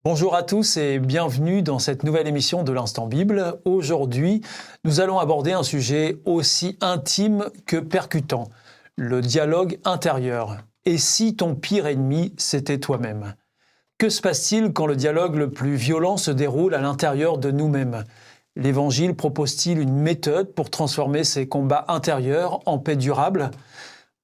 Bonjour à tous et bienvenue dans cette nouvelle émission de l'Instant Bible. Aujourd'hui, nous allons aborder un sujet aussi intime que percutant, le dialogue intérieur. Et si ton pire ennemi, c'était toi-même ? Que se passe-t-il quand le dialogue le plus violent se déroule à l'intérieur de nous-mêmes ? L'Évangile propose-t-il une méthode pour transformer ces combats intérieurs en paix durable ?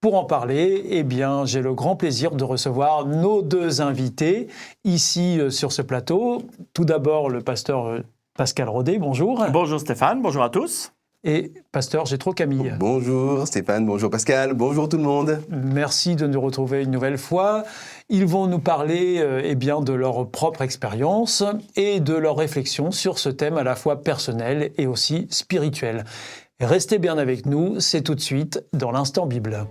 Pour en parler, j'ai le grand plaisir de recevoir nos deux invités ici sur ce plateau. Tout d'abord, le pasteur Pascal Rodet, bonjour. Bonjour Stéphane, bonjour à tous. Et pasteur Gétro Camille. Bonjour Stéphane, bonjour Pascal, bonjour tout le monde. Merci de nous retrouver une nouvelle fois. Ils vont nous parler de leur propre expérience et de leurs réflexions sur ce thème à la fois personnel et aussi spirituel. Restez bien avec nous, c'est tout de suite dans l'Instant Bible.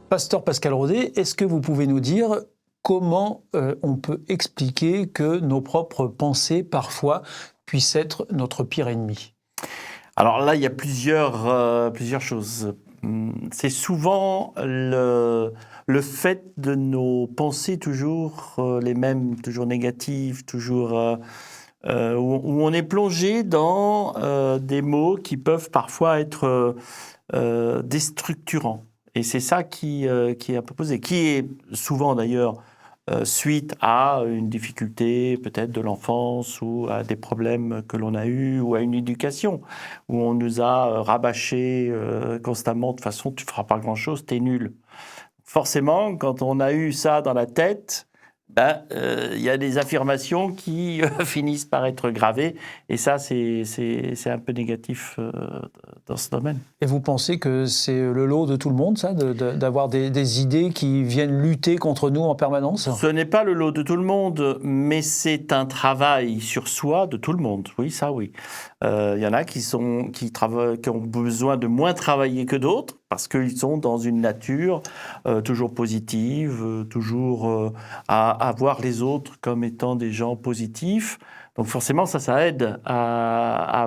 Pasteur Pascal Rodet, est-ce que vous pouvez nous dire comment on peut expliquer que nos propres pensées, parfois, puissent être notre pire ennemi ? Alors là, il y a plusieurs choses. C'est souvent le fait de nos pensées toujours les mêmes, toujours négatives, toujours où on est plongé dans des mots qui peuvent parfois être déstructurants. Et c'est ça qui est un peu posé, qui est souvent d'ailleurs suite à une difficulté peut-être de l'enfance ou à des problèmes que l'on a eus ou à une éducation où on nous a rabâché constamment de façon tu ne feras pas grand-chose, t'es nul. Forcément, quand on a eu ça dans la tête, y a des affirmations qui finissent par être gravées. Et ça, c'est un peu négatif dans ce domaine. Et vous pensez que c'est le lot de tout le monde, ça, d'avoir des idées qui viennent lutter contre nous en permanence ? Ce n'est pas le lot de tout le monde, mais c'est un travail sur soi de tout le monde. Oui, ça, oui. Il y en a qui ont besoin de moins travailler que d'autres, parce qu'ils sont dans une nature toujours positive, toujours à voir les autres comme étant des gens positifs. Donc forcément, ça aide à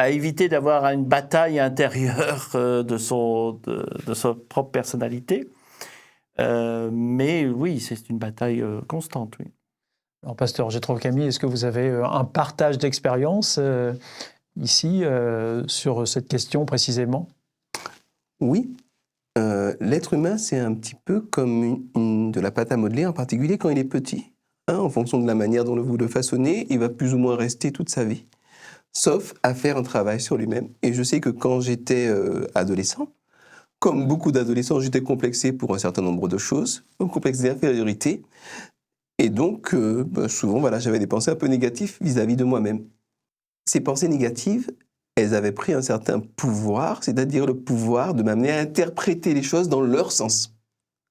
éviter d'avoir une bataille intérieure de sa propre personnalité. Mais oui, c'est une bataille constante, oui. Alors, pasteur Gétro Camille, est-ce que vous avez un partage d'expérience ici sur cette question précisément ? Oui, l'être humain, c'est un petit peu comme de la pâte à modeler, en particulier quand il est petit. En fonction de la manière dont vous le façonnez, il va plus ou moins rester toute sa vie, sauf à faire un travail sur lui-même. Et je sais que quand j'étais adolescent, comme beaucoup d'adolescents, j'étais complexé pour un certain nombre de choses, un complexe d'infériorité. Et donc, souvent, j'avais des pensées un peu négatives vis-à-vis de moi-même. Ces pensées négatives, elles avaient pris un certain pouvoir, c'est-à-dire le pouvoir de m'amener à interpréter les choses dans leur sens.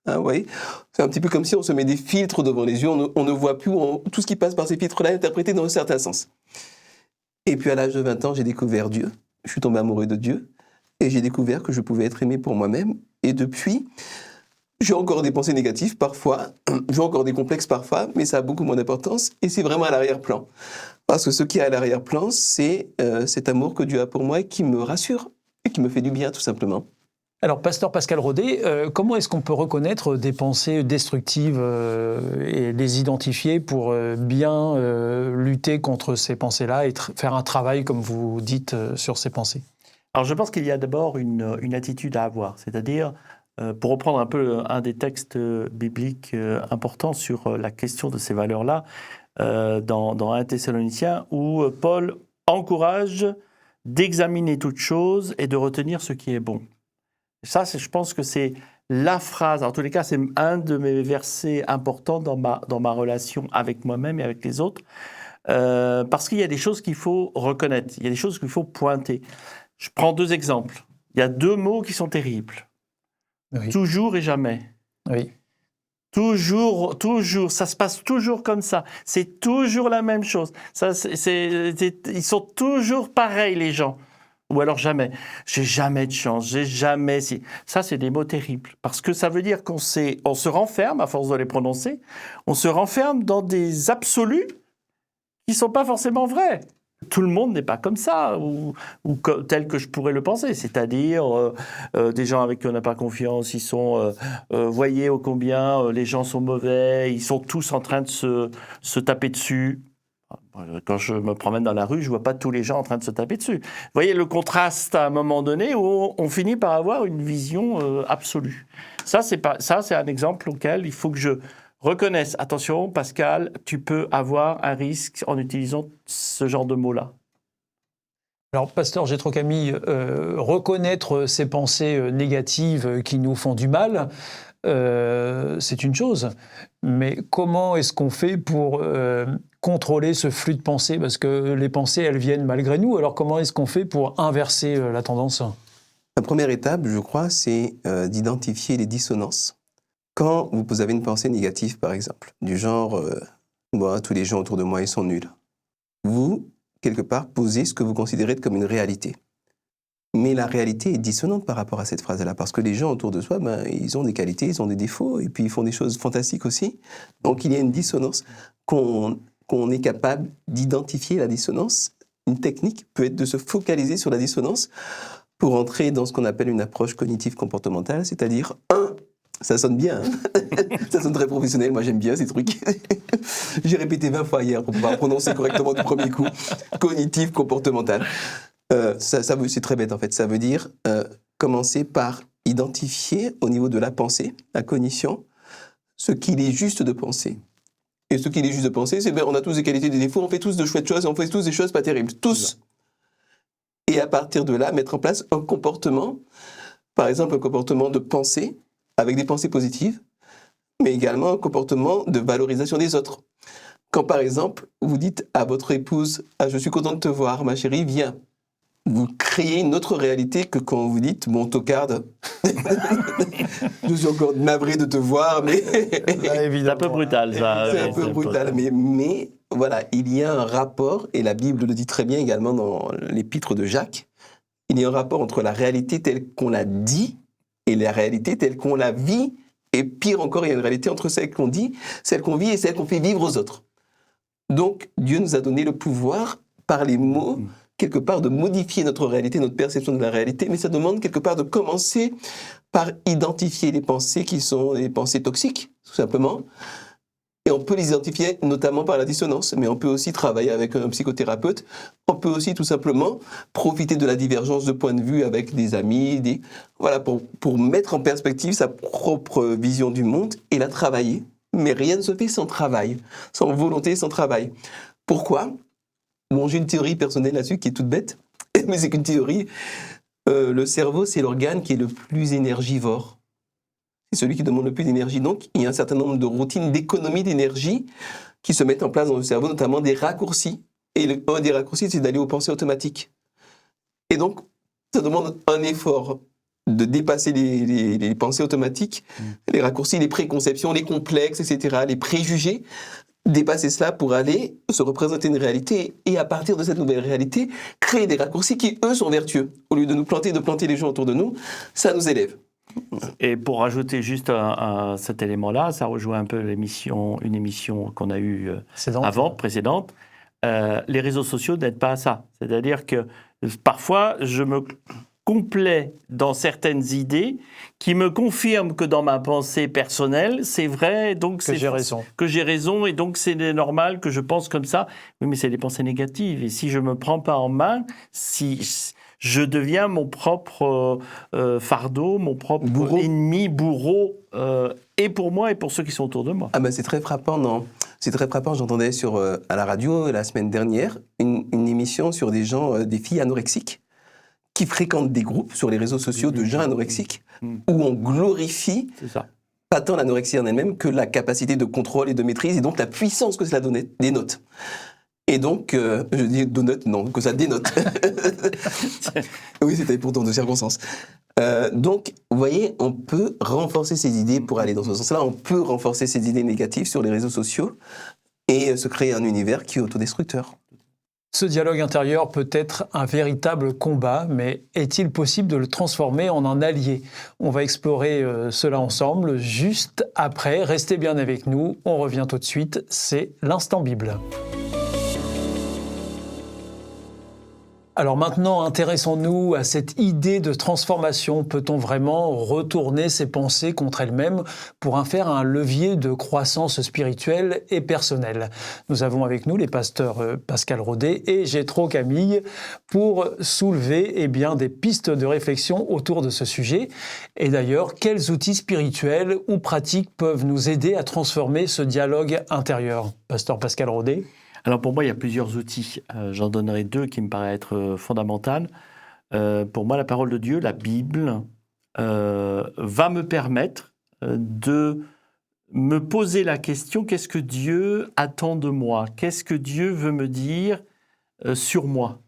Vous voyez ? C'est un petit peu comme si on se met des filtres devant les yeux, on ne voit plus tout ce qui passe par ces filtres-là interprété dans un certain sens. Et puis à l'âge de 20 ans, j'ai découvert Dieu, je suis tombé amoureux de Dieu, et j'ai découvert que je pouvais être aimé pour moi-même, et depuis, j'ai encore des pensées négatives parfois, j'ai encore des complexes parfois, mais ça a beaucoup moins d'importance, et c'est vraiment à l'arrière-plan. Parce que ce qui est à l'arrière-plan, c'est cet amour que Dieu a pour moi et qui me rassure, et qui me fait du bien tout simplement. Alors, pasteur Pascal Rodet, comment est-ce qu'on peut reconnaître des pensées destructives et les identifier pour bien lutter contre ces pensées-là et faire un travail, comme vous dites, sur ces pensées ? Alors, je pense qu'il y a d'abord une attitude à avoir, c'est-à-dire, pour reprendre un peu un des textes bibliques importants sur la question de ces valeurs-là, dans 1 Thessaloniciens, où Paul encourage d'examiner toutes choses et de retenir ce qui est bon. Ça, je pense que c'est la phrase, en tous les cas, c'est un de mes versets importants dans ma relation avec moi-même et avec les autres, parce qu'il y a des choses qu'il faut reconnaître, il y a des choses qu'il faut pointer. Je prends 2 exemples. Il y a 2 mots qui sont terribles. Oui. Toujours et jamais. Oui. Toujours, ça se passe toujours comme ça. C'est toujours la même chose. Ils sont toujours pareils, les gens. Ou alors jamais. J'ai jamais de chance, j'ai jamais... Ça, c'est des mots terribles. Parce que ça veut dire on se renferme, à force de les prononcer, on se renferme dans des absolus qui ne sont pas forcément vrais. Tout le monde n'est pas comme ça, ou tel que je pourrais le penser. C'est-à-dire, des gens avec qui on n'a pas confiance, ils sont... voyez ô combien les gens sont mauvais, ils sont tous en train de se taper dessus. Quand je me promène dans la rue, je ne vois pas tous les gens en train de se taper dessus. Vous voyez le contraste à un moment donné où on finit par avoir une vision absolue. Ça, c'est un exemple auquel il faut que je reconnaisse. Attention, Pascal, tu peux avoir un risque en utilisant ce genre de mots-là. Alors, pasteur Jétro Camille, reconnaître ces pensées négatives qui nous font du mal, c'est une chose. Mais comment est-ce qu'on fait pour contrôler ce flux de pensées? Parce que les pensées, elles viennent malgré nous. Alors, comment est-ce qu'on fait pour inverser la tendance? La première étape, je crois, c'est d'identifier les dissonances. Quand vous avez une pensée négative, par exemple, du genre « tous les gens autour de moi, ils sont nuls », vous, quelque part, posez ce que vous considérez comme une réalité. Mais la réalité est dissonante par rapport à cette phrase-là, parce que les gens autour de soi, ils ont des qualités, ils ont des défauts, et puis ils font des choses fantastiques aussi. Donc il y a une dissonance. Qu'on est capable d'identifier la dissonance, une technique peut être de se focaliser sur la dissonance pour entrer dans ce qu'on appelle une approche cognitive comportementale, c'est-à-dire, ça sonne bien, hein. Ça sonne très professionnel, moi j'aime bien ces trucs. J'ai répété 20 fois hier pour pouvoir prononcer correctement du premier coup. Cognitive comportementale. C'est très bête en fait, ça veut dire commencer par identifier au niveau de la pensée, la cognition, ce qu'il est juste de penser. Et ce qu'il est juste de penser, c'est on a tous des qualités et des défauts, on fait tous de chouettes choses, on fait tous des choses pas terribles, tous. Et à partir de là, mettre en place un comportement, par exemple un comportement de pensée, avec des pensées positives, mais également un comportement de valorisation des autres. Quand par exemple, vous dites à votre épouse « je suis content de te voir, ma chérie, viens », vous créez une autre réalité que quand vous dites « mon tocarde, je suis encore navré de te voir, mais… » C'est un peu brutal, ça. C'est un peu brutal, mais voilà, il y a un rapport, et la Bible le dit très bien également dans l'épître de Jacques, il y a un rapport entre la réalité telle qu'on la dit et la réalité telle qu'on la vit, et pire encore, il y a une réalité entre celle qu'on dit, celle qu'on vit et celle qu'on fait vivre aux autres. Donc, Dieu nous a donné le pouvoir, par les mots, quelque part de modifier notre réalité, notre perception de la réalité, mais ça demande quelque part de commencer par identifier les pensées qui sont les pensées toxiques, tout simplement. Et on peut les identifier notamment par la dissonance, mais on peut aussi travailler avec un psychothérapeute. On peut aussi tout simplement profiter de la divergence de points de vue avec des amis, voilà, pour mettre en perspective sa propre vision du monde et la travailler. Mais rien ne se fait sans travail, sans volonté, sans travail. Pourquoi ? Bon, j'ai une théorie personnelle là-dessus qui est toute bête, mais c'est qu'une théorie. Le cerveau, c'est l'organe qui est le plus énergivore. C'est celui qui demande le plus d'énergie. Donc, il y a un certain nombre de routines d'économie d'énergie qui se mettent en place dans le cerveau, notamment des raccourcis. Et un des raccourcis, c'est d'aller aux pensées automatiques. Et donc, ça demande un effort de dépasser les pensées automatiques, les raccourcis, les préconceptions, les complexes, etc., les préjugés, dépasser cela pour aller se représenter une réalité et à partir de cette nouvelle réalité, créer des raccourcis qui, eux, sont vertueux. Au lieu de nous planter, de planter les gens autour de nous, ça nous élève. Et pour rajouter juste cet élément-là, ça rejoint un peu une émission qu'on a eue précédente. Les réseaux sociaux n'aident pas à ça. C'est-à-dire que parfois, je me complais dans certaines idées qui me confirment que dans ma pensée personnelle, c'est vrai, donc que j'ai raison, et donc c'est normal que je pense comme ça. Oui, mais c'est des pensées négatives. Et si je me prends pas en main, si je deviens mon propre fardeau, mon propre bourreau, et pour moi et pour ceux qui sont autour de moi. Ah ben c'est très frappant, non ? C'est très frappant. J'entendais à la radio la semaine dernière une émission sur des gens, des filles anorexiques, qui fréquentent des groupes sur les réseaux sociaux de gens anorexiques, où on glorifie pas tant l'anorexie en elle-même que la capacité de contrôle et de maîtrise, et donc la puissance que cela dénote. Et donc, je dis donut, non, que ça dénote. Oui, c'était pourtant de circonstances. Donc, vous voyez, on peut renforcer ses idées pour aller dans ce sens-là. On peut renforcer ses idées négatives sur les réseaux sociaux et se créer un univers qui est autodestructeur. Ce dialogue intérieur peut être un véritable combat, mais est-il possible de le transformer en un allié? On va explorer cela ensemble juste après. Restez bien avec nous, on revient tout de suite, c'est l'Instant Bible. Alors maintenant, intéressons-nous à cette idée de transformation. Peut-on vraiment retourner ses pensées contre elles-mêmes pour en faire un levier de croissance spirituelle et personnelle? Nous avons avec nous les pasteurs Pascal Rodet et Jétro Camille pour soulever des pistes de réflexion autour de ce sujet. Et d'ailleurs, quels outils spirituels ou pratiques peuvent nous aider à transformer ce dialogue intérieur? Pasteur Pascal Rodet. Alors pour moi, il y a plusieurs outils. J'en donnerai 2 qui me paraissent être fondamentales. Pour moi, la parole de Dieu, la Bible, va me permettre de me poser la question, qu'est-ce que Dieu attend de moi? Qu'est-ce que Dieu veut me dire sur moi?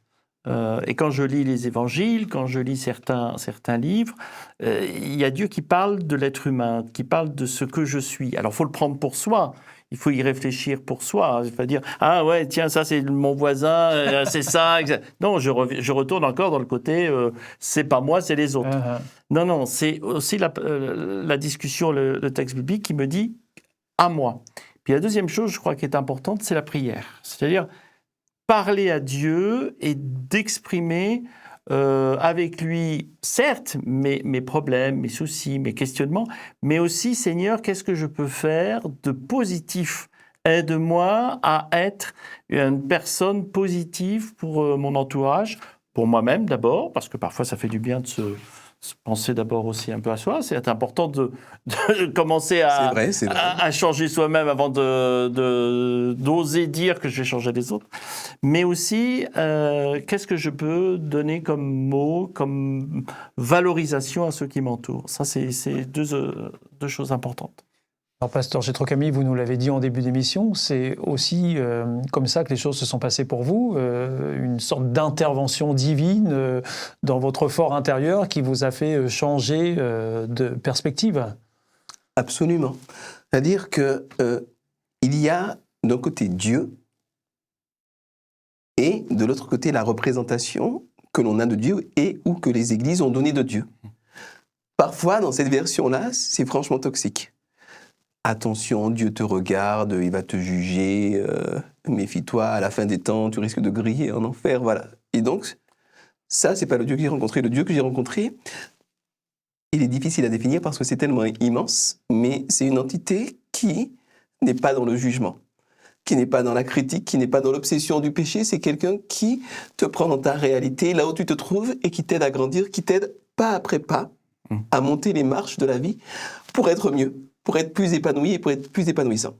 Et quand je lis les évangiles, quand je lis certains livres, il y a Dieu qui parle de l'être humain, qui parle de ce que je suis. Alors il faut le prendre pour soi. Il faut y réfléchir pour soi. Il faut dire « Ah ouais, tiens, ça c'est mon voisin, c'est ça. » Non, je retourne encore dans le côté c'est pas moi, c'est les autres. Non, c'est aussi la discussion, le texte biblique qui me dit « à moi ». Puis la deuxième chose, je crois, qui est importante, c'est la prière. C'est-à-dire parler à Dieu et d'exprimer avec lui, certes, mes problèmes, mes soucis, mes questionnements, mais aussi, Seigneur, qu'est-ce que je peux faire de positif? Aide-moi à être une personne positive pour mon entourage, pour moi-même d'abord, parce que parfois ça fait du bien de se penser d'abord aussi un peu à soi. C'est important de commencer à changer soi-même avant d'oser dire que je vais changer les autres. Mais aussi, qu'est-ce que je peux donner comme mot, comme valorisation à ceux qui m'entourent? Ça, c'est deux choses importantes. Alors, pasteur Jétro Camille, vous nous l'avez dit en début d'émission, c'est aussi comme ça que les choses se sont passées pour vous, une sorte d'intervention divine dans votre fort intérieur qui vous a fait changer de perspective. Absolument. C'est-à-dire que il y a d'un côté Dieu et de l'autre côté la représentation que l'on a de Dieu et ou que les églises ont donnée de Dieu. Parfois, dans cette version-là, c'est franchement toxique. Attention, Dieu te regarde, il va te juger, méfie-toi, à la fin des temps, tu risques de griller en enfer, voilà. Et donc, ça, c'est pas le Dieu que j'ai rencontré. Le Dieu que j'ai rencontré, il est difficile à définir parce que c'est tellement immense, mais c'est une entité qui n'est pas dans le jugement, qui n'est pas dans la critique, qui n'est pas dans l'obsession du péché. C'est quelqu'un qui te prend dans ta réalité, là où tu te trouves, et qui t'aide à grandir, qui t'aide pas après pas à monter les marches de la vie pour être mieux, pour être plus épanoui et pour être plus épanouissant.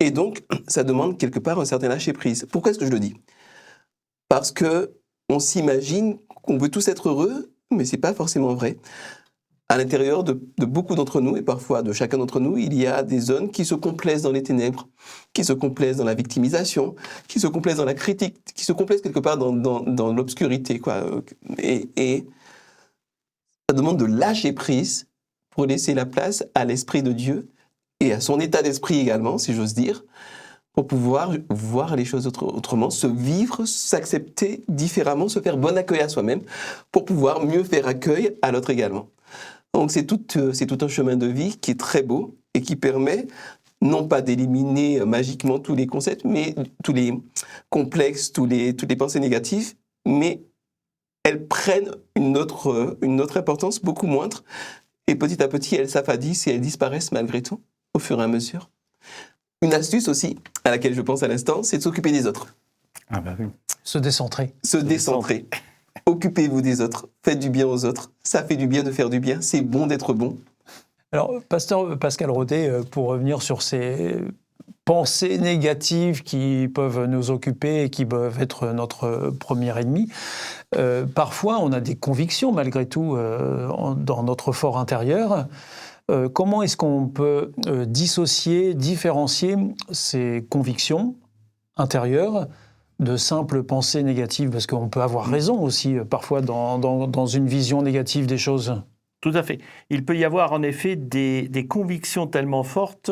Et donc, ça demande quelque part un certain lâcher-prise. Pourquoi est-ce que je le dis? Parce qu'on s'imagine qu'on veut tous être heureux, mais ce n'est pas forcément vrai. À l'intérieur de beaucoup d'entre nous, et parfois de chacun d'entre nous, il y a des zones qui se complaisent dans les ténèbres, qui se complaisent dans la victimisation, qui se complaisent dans la critique, qui se complaisent quelque part dans l'obscurité, quoi. Et ça demande de lâcher prise pour laisser la place à l'Esprit de Dieu et à son état d'esprit également, si j'ose dire, pour pouvoir voir les choses autrement, se vivre, s'accepter différemment, se faire bon accueil à soi-même, pour pouvoir mieux faire accueil à l'autre également. Donc c'est tout un chemin de vie qui est très beau et qui permet non pas d'éliminer magiquement tous les concepts, mais tous les complexes, toutes les pensées négatives, mais elles prennent une autre importance beaucoup moindre. Et petit à petit, elles s'affadissent et elles disparaissent malgré tout, au fur et à mesure. Une astuce aussi, à laquelle je pense à l'instant, c'est de s'occuper des autres. Ah bah oui. Se décentrer. Se décentrer. Occupez-vous des autres. Faites du bien aux autres. Ça fait du bien de faire du bien. C'est bon d'être bon. Alors, pasteur Pascal Rodet, pour revenir sur ces pensées négatives qui peuvent nous occuper et qui peuvent être notre premier ennemi, parfois on a des convictions malgré tout dans notre fort intérieur. Comment est-ce qu'on peut différencier ces convictions intérieures de simples pensées négatives? Parce qu'on peut avoir raison aussi parfois dans une vision négative des choses. Tout à fait. Il peut y avoir en effet des convictions tellement fortes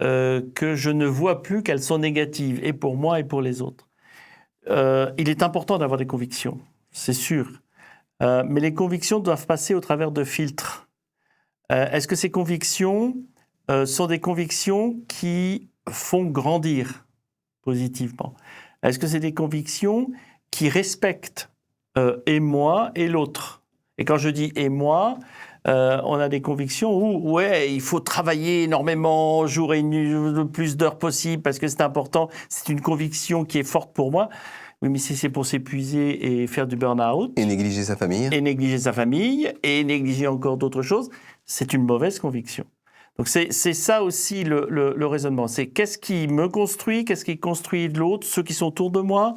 que je ne vois plus qu'elles sont négatives, et pour moi et pour les autres. il est important d'avoir des convictions, c'est sûr. Mais les convictions doivent passer au travers de filtres. Est-ce que ces convictions sont des convictions qui font grandir positivement? Est-ce que c'est des convictions qui respectent et moi et l'autre? Et quand je dis « et moi », on a des convictions où, ouais, il faut travailler énormément, jour et nuit, le plus d'heures possible, parce que c'est important, c'est une conviction qui est forte pour moi. Oui, mais si c'est pour s'épuiser et faire du burn-out... Et négliger sa famille. Et négliger sa famille, et négliger encore d'autres choses, c'est une mauvaise conviction. Donc c'est ça aussi le raisonnement. C'est qu'est-ce qui me construit, qu'est-ce qui construit l'autre, ceux qui sont autour de moi,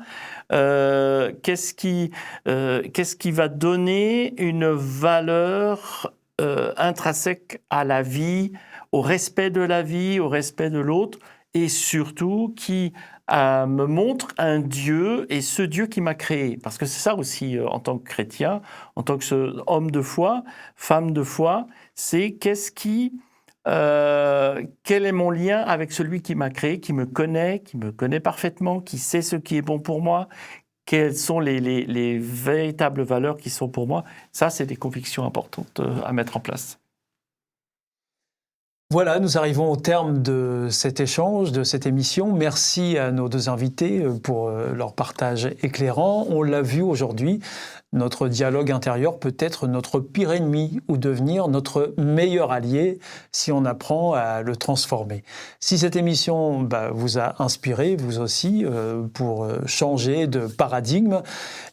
qu'est-ce qui va donner une valeur intrinsèque à la vie, au respect de la vie, au respect de l'autre, et surtout qui me montre un Dieu et ce Dieu qui m'a créé. Parce que c'est ça aussi, en tant que chrétien, en tant que homme de foi, femme de foi, c'est quel est mon lien avec celui qui m'a créé, qui me connaît parfaitement, qui sait ce qui est bon pour moi, quelles sont les véritables valeurs qui sont pour moi. Ça, c'est des convictions importantes à mettre en place. Voilà, nous arrivons au terme de cet échange, de cette émission. Merci à nos deux invités pour leur partage éclairant. On l'a vu aujourd'hui, notre dialogue intérieur peut être notre pire ennemi ou devenir notre meilleur allié si on apprend à le transformer. Si cette émission vous a inspiré, vous aussi, pour changer de paradigme,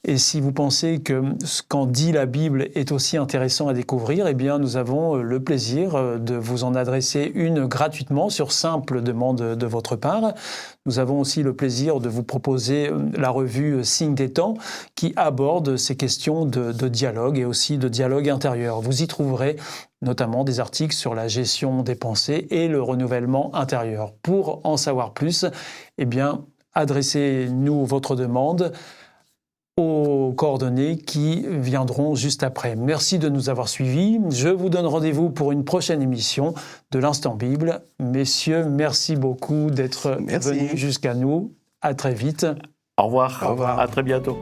et si vous pensez que ce qu'en dit la Bible est aussi intéressant à découvrir, eh bien nous avons le plaisir de vous en adresser une gratuitement sur simple demande de votre part. Nous avons aussi le plaisir de vous proposer la revue Signes des temps qui aborde ces questions de dialogue et aussi de dialogue intérieur. Vous y trouverez notamment des articles sur la gestion des pensées et le renouvellement intérieur. Pour en savoir plus, eh bien, adressez-nous votre demande aux coordonnées qui viendront juste après. Merci de nous avoir suivis. Je vous donne rendez-vous pour une prochaine émission de l'Instant Bible. Messieurs, merci beaucoup d'être venus jusqu'à nous. À très vite. Au revoir. Au revoir. À très bientôt.